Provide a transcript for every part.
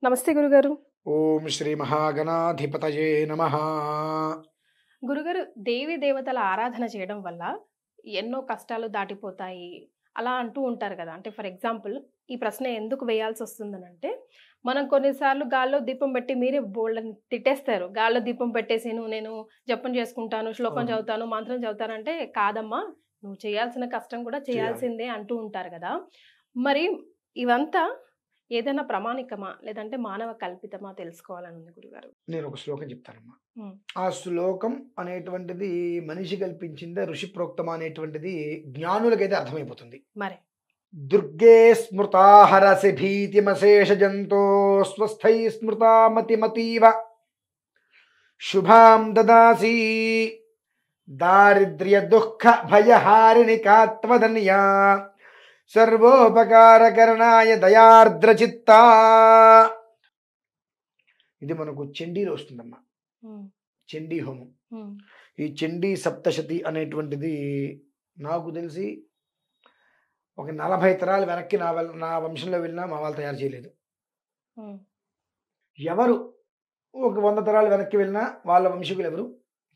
నమస్తే గురుగారు. ఓం శ్రీ మహాగణాధిపతయే నమః. గురుగారు, దేవీ దేవతల ఆరాధన చేయడం వల్ల ఎన్నో కష్టాలు దాటిపోతాయి. అలా అంటూ ఉంటారు గదా! అంటే ఫర్ ఎగ్జాంపుల్ ఈ ప్రశ్న ఎందుకు వేయాల్సొస్తుందనంటే, మనం కొన్నిసార్లు గాల్లో దీపం పెట్టి మీరే బోలెడన్ని తిట్టేస్తారు. గాల్లో దీపం పెట్టేసి నేను జపం చేసుకుంటాను, శ్లోకం అవును. చదువుతాను, మంత్రం చదువుతానంటే, కాదమ్మా నువ్వు చేయాల్సిన కష్టం కూడా చేయాలి. చేయాల్సిందే అంటూ ఉంటారు గదా! మరి ఇవంతా ఏదైనా ప్రామాణికమా? లేదంటే మానవ కల్పితమా తెలుసుకోవాలని ఉంది గురుగారు. నేను ఒక శ్లోకం చెప్తానమ్మా. హ్మ్. ఆ శ్లోకం అనేటువంటిది మనిషి కల్పించిందా, ఋషి ప్రోక్తమా అనేటువంటిది జ్ఞానులకైతే అర్థమైపోతుంది. మరి. దుర్గే స్మృతా హరసి భీతిమశేష జంతో స్వస్థై స్మృతా మతిమతీవ శుభాం దదాసి దారిద్ర్య దుఃఖ భయహారిణి కాత్వదన్యా సర్వోపకారకరణాయ దయార్ద్రచిత్తా. ఇది మనకు చండీలో వస్తుందమ్మా. హ్మ్. చండీ హోమం. హ్మ్. ఈ చండీ సప్తశతి అనేటువంటిది నాకు తెలిసి ఒక 40 తరాలు వెనక్కి నా వంశంలో వెళ్ళినా మా వాళ్ళు తయారు చేయలేదు. హ్మ్. ఎవరు ఒక 100 తరాలు వెనక్కి వెళ్ళినా వాళ్ళ వంశీకులు ఎవరు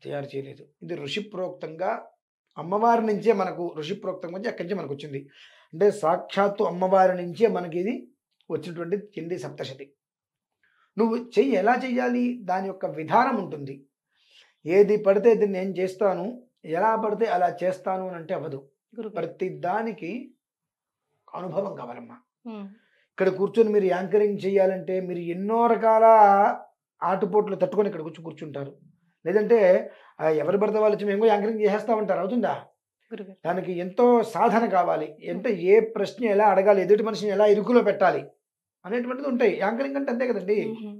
తయారు చేయలేదు. ఇది ఋషి ప్రోక్తంగా అమ్మవారి నుంచే మనకు ఋషి ప్రోక్తంగా నుంచి అక్కడి నుంచి మనకు వచ్చింది. అంటే సాక్షాత్తు అమ్మవారి నుంచే మనకి ఇది వచ్చినటువంటి చండీ సప్తశతి. నువ్వు చెయ్యి ఎలా చెయ్యాలి? దాని యొక్క విధానం ఉంటుంది. ఏది పడితే అది నేను చేస్తాను, ఎలా పడితే అలా చేస్తాను అని అంటే అవ్వదు. గురుగారు. ప్రతి దానికి అనుభవం కావాలమ్మా. హ్మ్. ఇక్కడ కూర్చొని మీరు యాంకరింగ్ చేయాలంటే మీరు ఎన్నో రకాల ఆటుపోట్లు తట్టుకొని ఇక్కడ కూర్చుంటారు. లేదంటే ఎవరు పడితే వాళ్ళు వచ్చి మేము యాంకరింగ్ చేసేస్తా ఉంటారు. అవుతుందా? గురుగారు. దానికి ఎంతో సాధన కావాలి. అంటే ఏ ప్రశ్న ఎలా అడగాలి, ఎదుటి మనిషిని ఎలా ఇరుకులో పెట్టాలి అనేటువంటిది ఉంటాయి. యాంకరింగ్ అంటే అంతే కదండి. హుహు.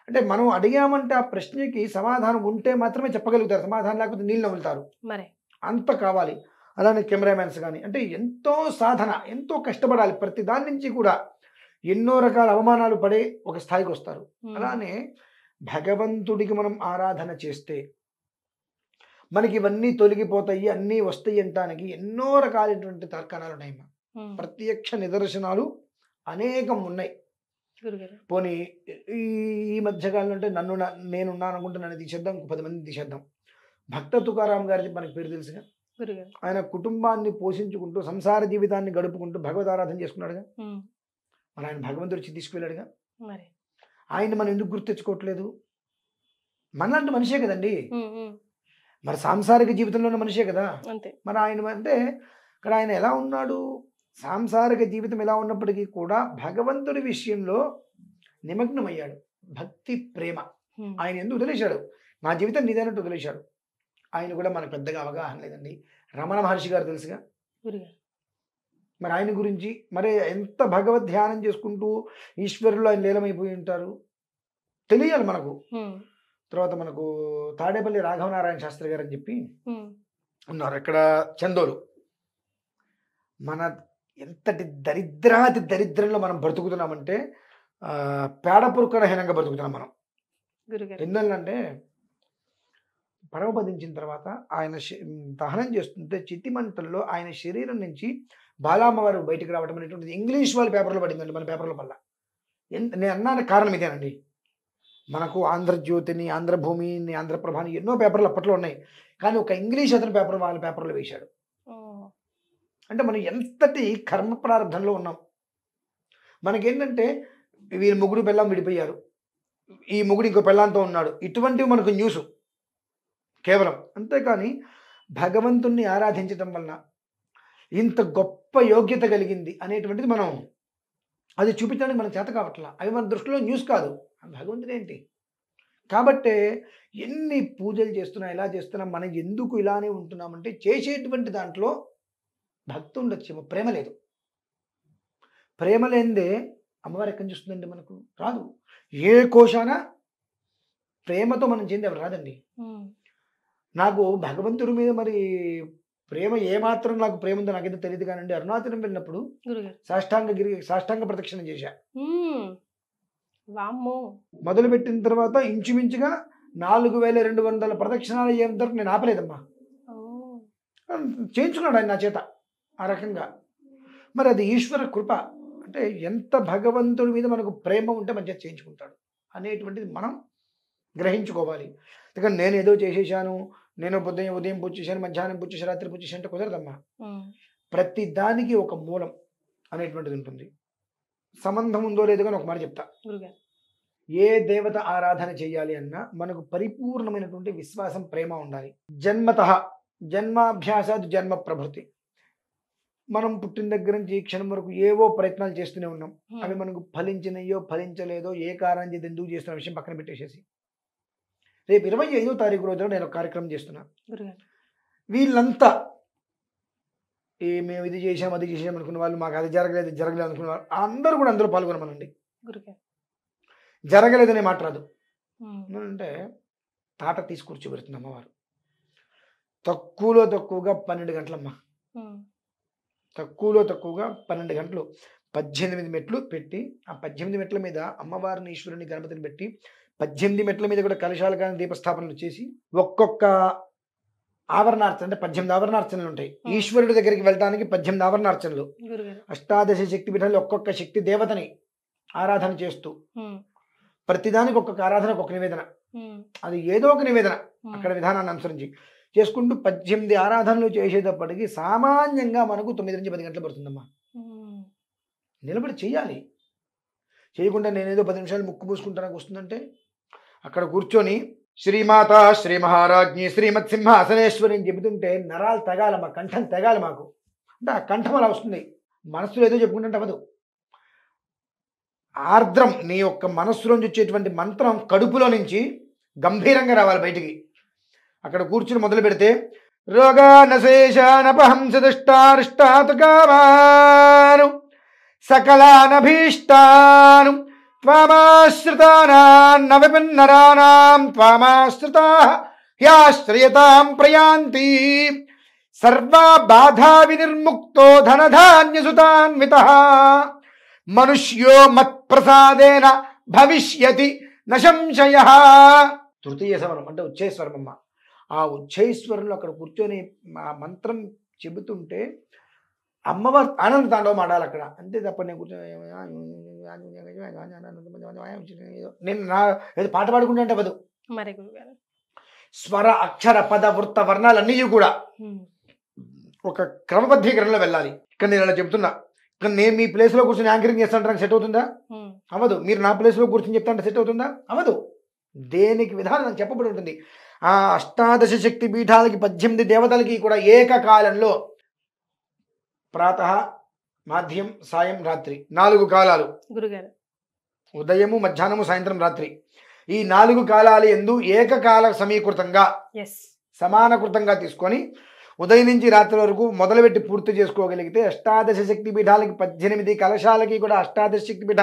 అంటే మనం అడిగామంటే ఆ ప్రశ్నకి సమాధానం ఉంటే మాత్రమే చెప్పగలుగుతారు. సమాధానం లేకపోతే నీళ్ళు నవ్వులుతారు. మరి. అంత కావాలి. అలానే కెమెరామెన్స్ కానీ అంటే ఎంతో సాధన, ఎంతో కష్టపడాలి. ప్రతి దాని నుంచి కూడా ఎన్నో రకాల అవమానాలు పడే ఒక స్థాయికి వస్తారు. హ్మ్. అలానే భగవంతుడికి మనం ఆరాధన చేస్తే మనకి ఇవన్నీ తొలగిపోతాయి, అన్నీ వస్తాయి అనటానికి ఎన్నో రకాలైనటువంటి తర్కణాలు ఉన్నాయమ్మా. హ్మ్. ప్రత్యక్ష నిదర్శనాలు అనేకం ఉన్నాయి. గురుగారు. పోనీ ఈ ఈ మధ్య కాలంలో అంటే నేనున్నాను అనుకుంటే నన్ను తీసేద్దాం, ఇంకో 10 మందిని తీసేద్దాం. భక్త తుకారాం గారి మనకి పేరు తెలుసుగా. గురుగారు. ఆయన కుటుంబాన్ని పోషించుకుంటూ సంసార జీవితాన్ని గడుపుకుంటూ భగవద్ ఆరాధన చేసుకున్నాడుగా. హ్మ్. మరి ఆయన భగవంతుడికి తీసుకువెళ్ళాడుగా. మరి. ఆయన్ని మనం ఎందుకు గుర్తు తెచ్చుకోవట్లేదు? మనలాంటి మనిషే కదండి. హ్మ్. హ్మ్. మరి సాంసారిక జీవితంలోనే మనిషే కదా. అంతే. మరి ఆయన అంటే ఇక్కడ ఆయన ఎలా ఉన్నాడు? సాంసారిక జీవితం ఎలా ఉన్నప్పటికీ కూడా భగవంతుడి విషయంలో నిమగ్నమయ్యాడు. భక్తి, ప్రేమ. హ్మ్. ఆయన ఎందుకు వదిలేశాడు? నా జీవితం నీదన్నట్టు వదిలేశాడు. ఆయన కూడా మనకు పెద్దగా అవగాహన లేదండి. రమణ మహర్షి గారు తెలుసుగా. గురుగారు. మరి ఆయన గురించి మరి ఎంత భగవద్ ధ్యానం చేసుకుంటూ ఈశ్వరులో ఆయన లీలమైపోయి ఉంటారు. తెలియాలి మనకు. హ్మ్. తర్వాత మనకు తాడేపల్లి రాఘవనారాయణ శాస్త్రి గారు అని చెప్పి హ్మ్. ఉన్నారు. ఇక్కడ చందోలు. మన ఎంతటి దరిద్రాతి దరిద్రంలో మనం బ్రతుకుతున్నామంటే పేడ పురుకరహీనంగా బ్రతుకుతున్నాం మనం. గురుగారు. ఎందువల్లంటే పరమపదించిన తర్వాత ఆయన దహనం చేస్తుంటే చితి మంటల్లో ఆయన శరీరం నుంచి బాలామ్మవారు బయటకు రావడం అనేటువంటిది ఇంగ్లీష్ వాళ్ళ పేపర్లో పడిందండి, మన పేపర్లో పల్ల. నేను అన్నానికి కారణం ఇదేనండి. మనకు ఆంధ్రజ్యోతిని, ఆంధ్రభూమిని, ఆంధ్రప్రభని ఎన్నో పేపర్లు అప్పట్లో ఉన్నాయి. కానీ ఒక ఇంగ్లీష్ అతని పేపర్ వాళ్ళ పేపర్లో వేశాడు. ఓహ్! అంటే మనం ఎంతటి కర్మ ప్రారంభంలో ఉన్నాం. మనకేంటంటే వీళ్ళ మొగుడు పెళ్ళాం విడిపోయారు, ఈ మొగుడు ఇంకో పెళ్ళాంతో ఉన్నాడు, ఇటువంటివి మనకు న్యూస్ కేవలం. అంతేకాని భగవంతుణ్ణి ఆరాధించటం వలన ఇంత గొప్ప యోగ్యత కలిగింది అనేటువంటిది మనం అది చూపించడానికి మనకు చేత కావట్లా. అవి మన దృష్టిలో న్యూస్ కాదు. భగవంతుడు ఏంటి? కాబట్టే ఎన్ని పూజలు చేస్తున్నా, ఎలా చేస్తున్నా మనం ఎందుకు ఇలానే ఉంటున్నామంటే చేసేటువంటి దాంట్లో భక్తి ఉండొచ్చేమో, ప్రేమ లేదు. ప్రేమ లేనిదే అమ్మవారు ఎక్కడి నుంచి వస్తుందండి మనకు? రాదు. ఏ కోశాన ప్రేమతో మనం చెంది ఎవరు రాదండి. హ్మ్. నాకు భగవంతుడి మీద మరి ప్రేమ ఏమాత్రం నాకు ప్రేమ ఉందో నాకైతే తెలియదు కానండి. అరుణాచలం వెళ్ళినప్పుడు గురుగారు. సాష్టాంగ ప్రదక్షిణ చేశా. హ్మ్. వామ్మో! మొదలుపెట్టిన తర్వాత ఇంచుమించుగా 4200 ప్రదక్షిణాలు అయ్యేంత వరకు నేను ఆపలేదమ్మా. ఓహ్! చేయించుకున్నాడు ఆయన నా చేత ఆ రకంగా. మరి అది ఈశ్వర కృప. అంటే ఎంత భగవంతుడి మీద మనకు ప్రేమ ఉంటే మంచిగా చేయించుకుంటాడు అనేటువంటిది మనం గ్రహించుకోవాలి. ఎందుకంటే నేను ఏదో చేసేసాను, నేను ఉదయం పూజ చేశాను, మధ్యాహ్నం పూజ చేశాను, రాత్రి పూజ చేశాను అంటే కుదరదమ్మా. ప్రతి దానికి ఒక మూలం అనేటువంటిది ఉంటుంది. సంబంధం ఉందో లేదో కానీ ఒక మాట చెప్తా. ఏ దేవత ఆరాధన చేయాలి అన్నా మనకు పరిపూర్ణమైనటువంటి విశ్వాసం, ప్రేమ ఉండాలి. జన్మాభ్యాసాత్ జన్మ ప్రభృతి. మనం పుట్టిన దగ్గర నుంచి ఈ క్షణం వరకు ఏవో ప్రయత్నాలు చేస్తూనే ఉన్నాం. అవి మనకు ఫలించినయో ఫలించలేదో ఏ కారణం చేసి ఎందుకు చేస్తున్న విషయం పక్కన పెట్టేసేసి రేపు 25వ తారీఖు రోజున నేను ఒక కార్యక్రమం చేస్తున్నా. వీళ్ళంతా మేము ఇది చేసాం అది చేసాం అనుకున్న వాళ్ళు, మాకు అది జరగలేదు అనుకున్న వాళ్ళు అందరూ కూడా అందులో పాల్గొనమనండి. జరగలేదనే మాట రాదు. అంటే తాట తీసుకూర్చోబెడుతుంది అమ్మవారు. తక్కువగా 12 గంటలమ్మా. తక్కువగా 12 గంటలు 18 మెట్లు పెట్టి ఆ 18 మెట్ల మీద అమ్మవారిని, ఈశ్వరుని, గణపతిని పెట్టి 18 మెట్ల మీద కూడా కలశాలు కానీ దీపస్థాపనలు చేసి ఒక్కొక్క ఆవరణార్చన అంటే 18 ఆవరణార్చనలు ఉంటాయి. ఈశ్వరుడి దగ్గరికి వెళ్ళడానికి 18 ఆవరణార్చనలు. అష్టాదశ శక్తి పీఠాలు ఒక్కొక్క శక్తి దేవతని ఆరాధన చేస్తూ ప్రతిదానికి ఒక్కొక్క ఆరాధన, ఒక్కొక్క నివేదన. అది ఏదో ఒక నివేదన అక్కడ విధానాన్ని అనుసరించి చేసుకుంటూ 18 ఆరాధనలు చేసేటప్పటికి సామాన్యంగా మనకు 9 నుంచి 10 గంటలు పడుతుందమ్మా. నిలబడి చెయ్యాలి. చేయకుండా నేనేదో 10 నిమిషాలు ముక్కు పూసుకుంటానికి వస్తుందంటే అక్కడ కూర్చొని శ్రీమాత శ్రీ మహారాజ్ఞి శ్రీమత్ సింహాసనేశ్వరి అని చెబుతుంటే నరాలు తెగాలి, మా కంఠం తెగాలి మాకు. అంటే ఆ కంఠం అలా వస్తుంది. మనస్సులో ఏదో చెప్పుకుంటే అవ్వదు. ఆర్ద్రం నీ యొక్క మనస్సులోంచి వచ్చేటువంటి మంత్రం కడుపులో నుంచి గంభీరంగా రావాలి బయటికి. అక్కడ కూర్చుని మొదలు పెడితే రోగానశేషానపహంస దుష్టారిష్టాతుకామాను సకలానభీష్టాను త్వామాశ్రితానాం విపిన్నరాణాం త్వామాశ్రితాః హ్యాశ్రయతాం ప్రయాంతి సర్వా బాధా వినిర్ముక్తో ధనధాన్యసుతాన్వితః మనుష్యో మత్ప్రసాదేన భవిష్యతి న సంశయః. తృతీయ స్వరం అంటే ఉచ్ఛైస్వరం అమ్మ. ఆ ఉచ్ఛైస్వరంలో అక్కడ కూర్చొని ఆ మంత్రం చెబుతుంటే అమ్మవారు ఆనంద తాండవం ఆడాలి అక్కడ. అంతే తప్ప నేను కూర్చొని నేను నా ఏదో పాట పాడుకుంటే అంటే అవ్వదు. స్వర అక్షర పద వృత్త వర్ణాలన్నీ కూడా ఒక క్రమబద్ధీకరణలో వెళ్ళాలి. ఇక్కడ నేను అలా చెప్తున్నా. ఇక్కడ నేను మీ ప్లేస్లో కూర్చొని యాంకరింగ్ చేస్తాను సెట్ అవుతుందా? అవ్వదు. మీరు నా ప్లేస్లో కూర్చొని చెప్తాంటే సెట్ అవుతుందా? అవ్వదు. దేనికి విధానం నాకు చెప్పబడి ఉంటుంది. ఆ అష్టాదశ శక్తి పీఠాలకి 18 దేవతలకి కూడా ఏకకాలంలో ప్రాతః, మాధ్యం, సాయం, రాత్రి 4 కాలాలు. గురుగారు ఉదయము, మధ్యాహ్నము, సాయంత్రం, రాత్రి ఈ 4 కాలాలు ఎందు ఏకకాల సమీకృతంగా సమానకృతంగా తీసుకొని ఉదయం నుంచి రాత్రి వరకు మొదలుపెట్టి పూర్తి చేసుకోగలిగితే అష్టాదశ శక్తి పీఠాలకి 18 కలశాలకి కూడా అష్టాదశ శక్తి పీఠ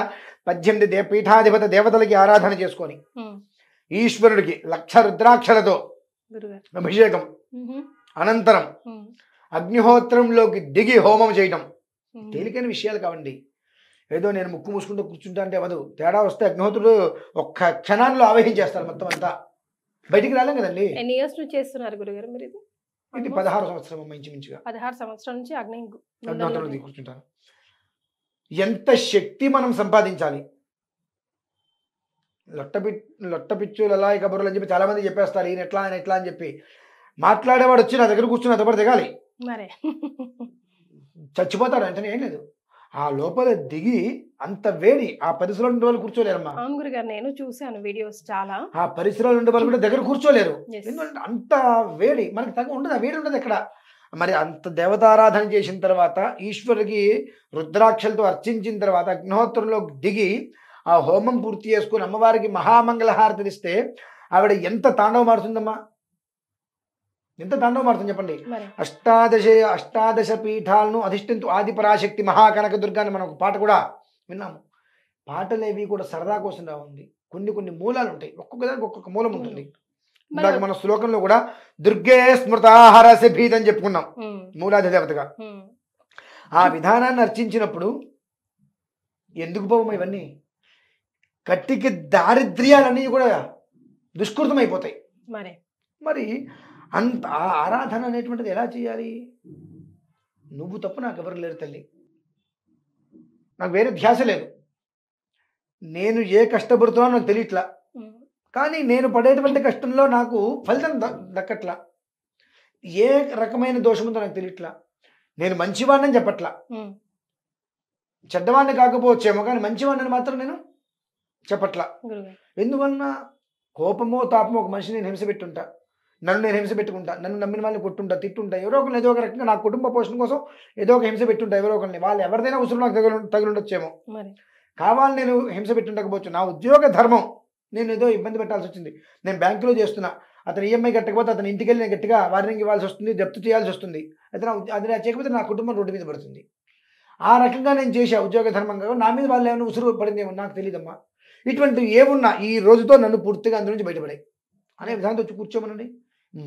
18 పీఠాధిపత దేవతలకి ఆరాధన చేసుకొని ఈశ్వరుడికి 1,00,000 రుద్రాక్షలతో అభిషేకం అనంతరం అగ్నిహోత్రంలోకి దిగి హోమం చేయటం తేలికైన విషయాలు కావండి. ఏదో నేను ముక్కు మూసుకుంటూ కూర్చుంటా అంటే అవ్వదు. తేడా వస్తే అగ్నిహోత్రుడు ఒక్క క్షణాల్లో ఆవహించేస్తారు మొత్తం అంతా. బయటికి రాలేం కదండి. ఎన్ని ఇయర్స్ నుంచి చేస్తున్నారు గురుగారు మీరు ఇది? ఇది 16 సంవత్సరం ఇంచుమించుగా 16 సంవత్సరాల నుంచి అగ్నిహోత్రంలో దిగి కూర్చుంటారు. ఎంత శక్తి మనం సంపాదించాలి. లొట్టపిచ్చులు అలా కబుర్లు అని చెప్పి చాలా మంది చెప్పేస్తారు. ఈయన ఎట్లా ఆయన ఎట్లా అని చెప్పి. మాట్లాడేవాడు వచ్చి నా దగ్గర కూర్చుని అతపడి దిగాలి. చచ్చిపోతాడు వెంటనే. ఏం లేదు, ఆ లోపల దిగి అంత వేడి ఆ పరిసరాలు ఉండే వాళ్ళు కూర్చోలేరమ్మా. నేను చూసాను వీడియోస్ చాలా. ఆ పరిసరాలు ఉండే వాళ్ళు కూడా దగ్గర కూర్చోలేరు. ఎందుకంటే అంత వేడి మనకి తగ్గ ఉండదు. ఆ వేడి ఉండదు ఎక్కడ. మరి అంత దేవతారాధన చేసిన తర్వాత ఈశ్వరుడికి రుద్రాక్షలతో అర్చించిన తర్వాత అగ్నిహోత్రంలో దిగి ఆ హోమం పూర్తి చేసుకుని అమ్మవారికి మహామంగళహారతి ఇస్తే ఆవిడ ఎంత తాండవం మారుతుందమ్మా. ఎంత తాండవం మారుతుంది చెప్పండి. అష్టాదశ పీఠాలను అధిష్ఠించు ఆదిపరాశక్తి మహాకనక దుర్గా అని మనం ఒక పాట కూడా విన్నాము. పాటలేవి కూడా సరదా కోసం రావుంది. కొన్ని మూలాలు ఉంటాయి. ఒక్కొక్కదానికి ఒక్కొక్క మూలం ఉంటుంది. ఇందాక మన శ్లోకంలో కూడా దుర్గే స్మృతాహరసి భీత్ అని చెప్పుకున్నాం మూలాది దేవతగా. ఆ విధానాన్ని అర్చించినప్పుడు ఎందుకు పోవమ్మా ఇవన్నీ? కట్టికి దారిద్ర్యాలన్నీ కూడా దుష్కృతం అయిపోతాయి. మరి అంత ఆరాధన అనేటువంటిది ఎలా చేయాలి? నువ్వు తప్ప నాకు ఎవరు లేరు తల్లి. నాకు వేరే ధ్యాస లేదు. నేను ఏ కష్టపడుతున్నానో నాకు తెలియట్లా, కానీ నేను పడేటువంటి కష్టంలో నాకు ఫలితం దక్కట్లా. ఏ రకమైన దోషం ఉందో నాకు తెలియట్లా. నేను మంచివాడిని చెప్పట్లా, చెడ్డవాడిని కాకపోవచ్చేమో, కానీ మంచివాడిని మాత్రం నేను చెప్పట్లా. ఎందువలన కోపమో తాపమో ఒక మనిషిని నేను హింస పెట్టుంటా, నన్ను నేను హింస పెట్టుకుంటా, నన్ను నమ్మిన వాళ్ళని కొట్టుంటా, తిట్టుంటా, ఎవరో ఒకరిని ఏదో ఒక రకంగా నా కుటుంబ పోషణ కోసం ఏదో ఒక హింస పెట్టుంటా, ఎవరో ఒకరిని. వాళ్ళు ఎవరిదైనా ఉసురు నాకు తగులుండొచ్చేమో, కావాలి నేను హింస పెట్టుండకపోవచ్చు. నా ఉద్యోగ ధర్మం, నేను ఏదో ఇబ్బంది పెట్టాల్సి వచ్చింది. నేను బ్యాంకులో చేస్తున్నా, అతను ఈఎంఐ కట్టకపోతే అతని ఇంటికి వెళ్ళి నేను గట్టిగా వార్నింగ్ ఇవ్వాల్సి వస్తుంది, జప్తు చేయాల్సి వస్తుంది. అది నా చేయకపోతే నా కుటుంబం రోడ్డు మీద పడుతుంది. ఆ రకంగా నేను చేసే ఉద్యోగ ధర్మంగా నా మీద వాళ్ళు ఏమైనా ఉసురు పడిందేమో నాకు తెలియదమ్మా. ఇటువంటివి ఏమున్నా ఈ రోజుతో నన్ను పూర్తిగా అందులో నుంచి బయటపడాయి అనే విధానంతో వచ్చి కూర్చోమనండి.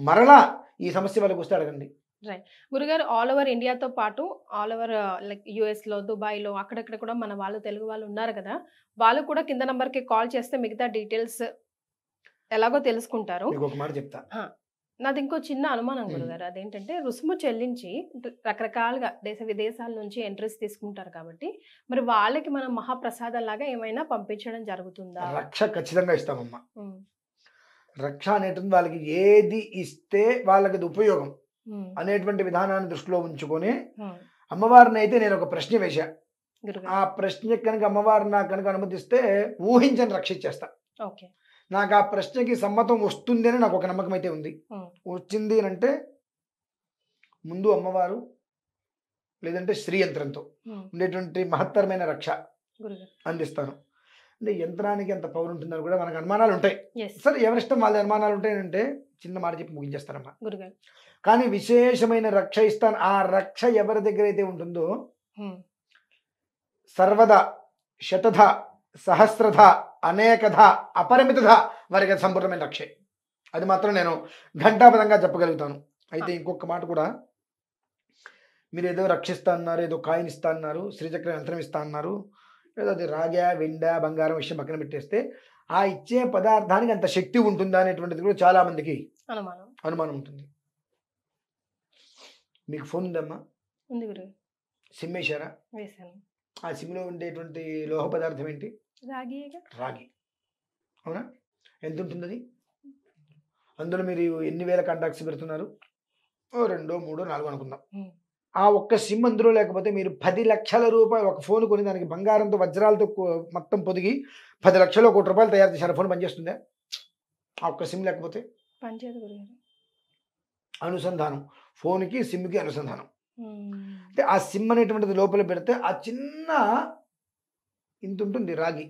మరలా ఈ సమస్య వాళ్ళకి వస్తే అడగండి. రైట్ గురుగారు, ఆల్ ఓవర్ ఇండియాతో పాటు ఆల్ ఓవర్ లైక్ యుఎస్లో, దుబాయ్లో, అక్కడక్కడ కూడా మన వాళ్ళు తెలుగు వాళ్ళు ఉన్నారు కదా, వాళ్ళు కూడా కింద నంబర్కి కాల్ చేస్తే మిగతా డీటెయిల్స్ ఎలాగో తెలుసుకుంటారు. ఒక మాట చెప్తా. నాది ఇంకో చిన్న అనుమానం గురుగారు, అదేంటంటే రుసుము చెల్లించి రకరకాలుగా దేశ విదేశాల నుంచి ఎంట్రీస్ తీసుకుంటారు కాబట్టి మరి వాళ్ళకి మనం మహాప్రసాదం లాగా ఏమైనా పంపించడం జరుగుతుందా? రక్ష ఖచ్చితంగా ఇస్తామమ్మా. రక్ష అనేటువంటి వాళ్ళకి ఏది ఇస్తే వాళ్ళకి అది ఉపయోగం అనేటువంటి విధానాన్ని దృష్టిలో ఉంచుకొని అమ్మవారిని అయితే నేను ఒక ప్రశ్న వేశా. ఆ ప్రశ్న కనుక అమ్మవారు నాకు కనుక అనుమతిస్తే ఊహించని రక్ష ఇచ్చేస్తా. నాకు ఆ ప్రశ్నకి సమ్మతం వస్తుంది అని నాకు ఒక నమ్మకం అయితే ఉంది. వచ్చింది అంటే ముందు అమ్మవారు లేదంటే శ్రీ యంత్రంతో ఉండేటువంటి మహత్తరమైన రక్ష అందిస్తాను. అంటే యంత్రానికి ఎంత పవర్ ఉంటుందని కూడా మనకు అనుమానాలు ఉంటాయి. సరే, ఎవరిష్టం వాళ్ళ అనుమానాలు ఉంటాయంటే చిన్న మాట చెప్పి ముగించేస్తానమ్మా. కానీ విశేషమైన రక్ష ఇస్తాను. ఆ రక్ష ఎవరి దగ్గర అయితే ఉంటుందో సర్వదా శతధ సహస్రధ అనేకధ అపరిమితధ వారికి అది సంపూర్ణమైన రక్షే. అది మాత్రం నేను ఘంటాపదంగా చెప్పగలుగుతాను. అయితే ఇంకొక మాట కూడా, మీరు ఏదో రక్షిస్తా అన్నారు, ఏదో కాయిన్ ఇస్తా అన్నారు, శ్రీచక్ర యంత్రం ఇస్తా అన్నారు, ఏదో అది రాగా వెండ బంగారం విషయం పక్కన పెట్టేస్తే ఆ ఇచ్చే పదార్థానికి అంత శక్తి ఉంటుందా అనేటువంటిది కూడా చాలా మందికి అనుమానం ఉంటుంది. మీకు ఫోన్ ఉందమ్మా? సిమ్ వేశారా? ఆ సిమ్లో ఉండేటువంటి లోహ పదార్థం ఏంటి? రాగి. అవునా? ఎంత ఉంటుంది అది? అందులో మీరు ఎన్ని వేల కాంటాక్ట్స్ పెడుతున్నారు? 2, 3, 4 అనుకుందాం. ఆ ఒక్క సిమ్ అందులో లేకపోతే మీరు 10 లక్షల రూపాయలు ఒక ఫోన్ కొని దానికి బంగారంతో వజ్రాలతో మొత్తం పొదిగి 10 లక్షలు 1 కోటి రూపాయలు తయారు చేశారు. ఫోన్ పనిచేస్తుందా? ఆ ఒక్క సిమ్ లేకపోతే అనుసంధానం, ఫోన్కి సిమ్కి అనుసంధానం. అంటే ఆ సిమ్ అనేటువంటిది లోపల పెడితే ఆ చిన్న ఇంత ఉంటుంది రాగి,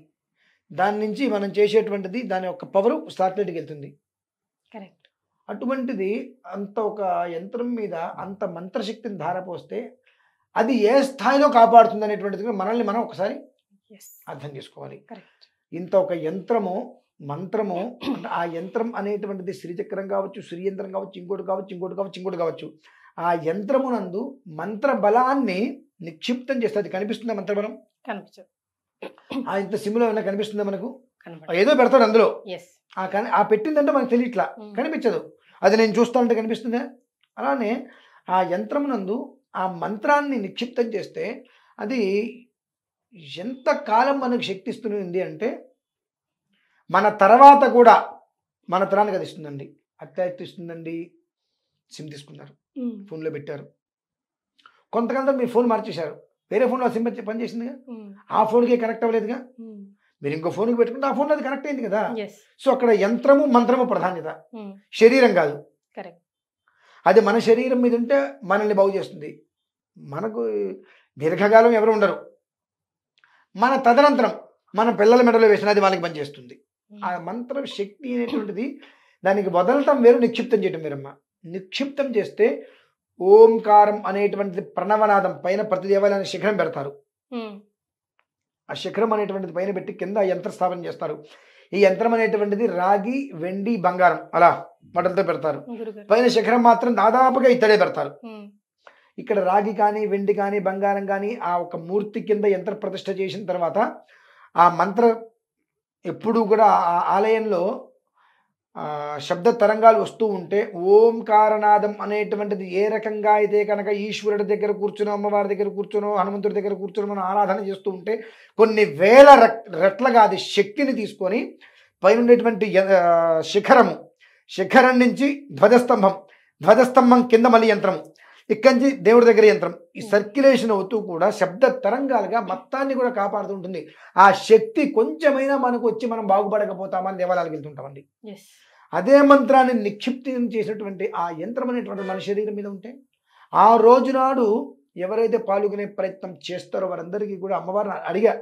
దాని నుంచి మనం చేసేటువంటిది దాని యొక్క పవర్ సాటిలైట్కి వెళ్తుంది. అటువంటిది అంత ఒక యంత్రం మీద అంత మంత్రశక్తిని ధారపోస్తే అది ఏ స్థాయిలో కాపాడుతుంది అనేటువంటిది మనల్ని మనం ఒకసారి అర్థం చేసుకోవాలి. ఇంత ఒక యంత్రము మంత్రము, ఆ యంత్రం అనేటువంటిది శ్రీచక్రం కావచ్చు, శ్రీయంత్రం కావచ్చు, ఇంకోటి కావచ్చు. ఆ యంత్రమునందు మంత్ర బలాన్ని నిక్షిప్తం చేస్తుంది. కనిపిస్తుందా మంత్రబలం? కనిపించదు. ఆ ఇంత సిమ్లో ఏమైనా కనిపిస్తుందా మనకు? ఏదో పెడతాడు అందులో. ఆ పెట్టిందంటే మనకు తెలియట్లా, కనిపించదు. అది నేను చూస్తానంటే కనిపిస్తుందా? అలానే ఆ యంత్రమునందు ఆ మంత్రాన్ని నిక్షిప్తం చేస్తే అది ఎంత కాలం మనకు శక్తి ఇస్తుంది అంటే మన తర్వాత కూడా మన తరానికి అది ఇస్తుందండి. అత్యాయక్తి ఇస్తుందండి. సిమ్ తీసుకున్నారు, ఫోన్లో పెట్టారు, కొంతకాలం మీ ఫోన్ మార్చేశారు, వేరే ఫోన్లో సిమ్ పనిచేసిందిగా, ఆ ఫోన్కి కనెక్ట్ అవ్వలేదుగా, మీరు ఇంకో ఫోన్కి పెట్టుకుంటే ఆ ఫోన్లో అది కనెక్ట్ అయింది కదా. సో అక్కడ యంత్రము మంత్రము ప్రాధాన్యత, శరీరం కాదు. అది మన శరీరం మీద ఉంటే మనల్ని బాగు చేస్తుంది. మనకు దీర్ఘకాలం ఎవరు ఉండరు. మన తదనంతరం మన పిల్లల మెడలో వేసిన అది వాళ్ళకి పనిచేస్తుంది. ఆ మంత్ర శక్తి అనేటువంటిది దానికి వదలటం వేరు, నిక్షిప్తం చేయటం వేరమ్మా. నిక్షిప్తం చేస్తే ఓంకారం అనేటువంటిది ప్రణవనాదం పైన ప్రతి దేవాలయానికి శిఖరం పెడతారు. ఆ శిఖరం అనేటువంటిది పైన పెట్టి కింద యంత్ర స్థాపన చేస్తారు. ఈ యంత్రం అనేటువంటిది రాగి, వెండి, బంగారం అలా మటలతో పెడతారు. పైన శిఖరం మాత్రం దాదాపుగా ఇత్తడే పెడతారు. ఇక్కడ రాగి కానీ, వెండి కానీ, బంగారం కానీ ఆ ఒక మూర్తి కింద యంత్ర ప్రతిష్ఠ చేసిన తర్వాత ఆ మంత్ర ఎప్పుడు కూడా ఆ ఆలయంలో శబ్ద తరంగాలు వస్తూ ఉంటే ఓంకారనాదం అనేటువంటిది ఏ రకంగా అయితే కనుక ఈశ్వరుడి దగ్గర కూర్చునో అమ్మవారి దగ్గర కూర్చునో హనుమంతుడి దగ్గర కూర్చునో మనం ఆరాధన చేస్తూ ఉంటే కొన్ని వేల రెట్లగా అది శక్తిని తీసుకొని పైన ఉండేటువంటి శిఖరం నుంచి ధ్వజస్తంభం కింద మళ్ళీ యంత్రము, ఇక్కడి నుంచి దేవుడి దగ్గర యంత్రం, ఈ సర్క్యులేషన్ అవుతూ కూడా శబ్ద తరంగాలుగా మొత్తాన్ని కూడా కాపాడుతూ ఉంటుంది. ఆ శక్తి కొంచెమైనా మనకు వచ్చి మనం బాగుపడకపోతామని దేవాలయాలకు వెళ్తుంటామండి. అదే మంత్రాన్ని నిక్షిప్తం చేసినటువంటి ఆ యంత్రం అనేటువంటి మన శరీరం మీద ఉంటే ఆ రోజు నాడు ఎవరైతే పాల్గొనే ప్రయత్నం చేస్తారో వారందరికీ కూడా అమ్మవారిని అడిగా,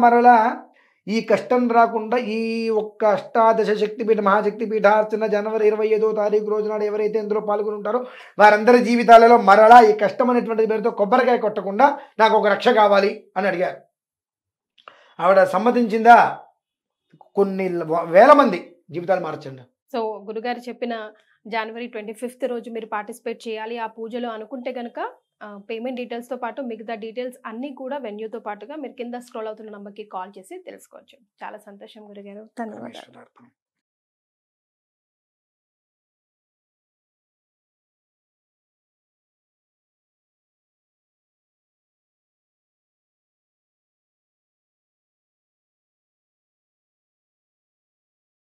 మరలా ఈ కష్టం రాకుండా ఈ ఒక్క అష్టాదశ శక్తిపీఠ మహాశక్తిపీఠార్చన జనవరి 25వ తారీఖు రోజు నాడు ఎవరైతే ఇందులో పాల్గొని ఉంటారో వారందరి జీవితాలలో మరలా ఈ కష్టం అనేటువంటి పేరుతో కొబ్బరికాయ కొట్టకుండా నాకు ఒక రక్ష కావాలి అని అడిగారు. ఆవిడ సమ్మతించిందా? కొన్ని వేల మంది జీవితాలు మార్చండి. సో గురుగారు చెప్పిన జనవరి 25th రోజు మీరు పార్టిసిపేట్ చేయాలి ఆ పూజలో అనుకుంటే కనుక పేమెంట్ డీటెయిల్స్తో పాటు మిగతా డీటెయిల్స్ అన్నీ కూడా వెన్యూతో పాటుగా మీరు కింద స్క్రోల్ అవుతున్న నంబర్కి కాల్ చేసి తెలుసుకోవచ్చు. చాలా సంతోషం గురుగారు, ధన్యవాదాలు.